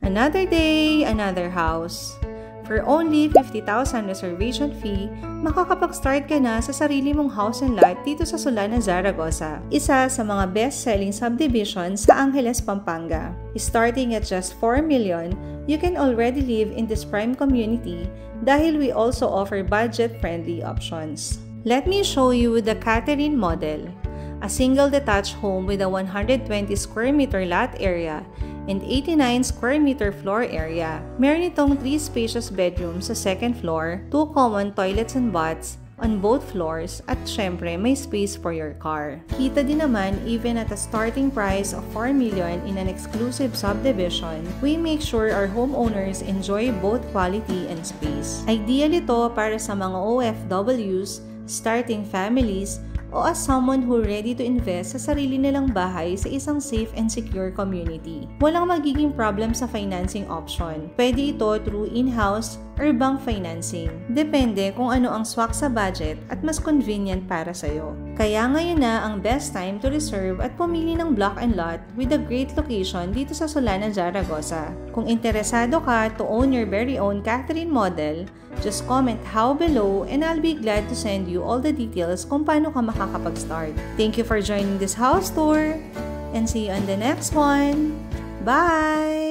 Another day, another house. For only 50,000 reservation fee, makakapag-start ka na sa sarili mong house and lot dito sa Solana, Zaragoza. Isa sa mga best-selling subdivisions sa Angeles, Pampanga. Starting at just 4 million, you can already live in this prime community dahil we also offer budget-friendly options. Let me show you the Catherine model. A single detached home with a 120 square meter lot area and 89 square meter floor area. Meron itong 3 spacious bedrooms sa second floor, 2 common toilets and baths on both floors, at syempre may space for your car. Kita din naman, even at a starting price of 4 million in an exclusive subdivision, we make sure our homeowners enjoy both quality and space. Ideal ito para sa mga OFWs, starting families, o as someone who ready to invest sa sarili nilang bahay sa isang safe and secure community. Walang magiging problem sa financing option. Pwede ito through in-house or bank financing. Depende kung ano ang swak sa budget at mas convenient para sa'yo. Kaya ngayon na ang best time to reserve at pumili ng block and lot with a great location dito sa Solana, Zaragoza. Kung interesado ka to own your very own Catherine model, just comment how below and I'll be glad to send you all the details kung paano ka makakapag-start. Thank you for joining this house tour and see you on the next one. Bye!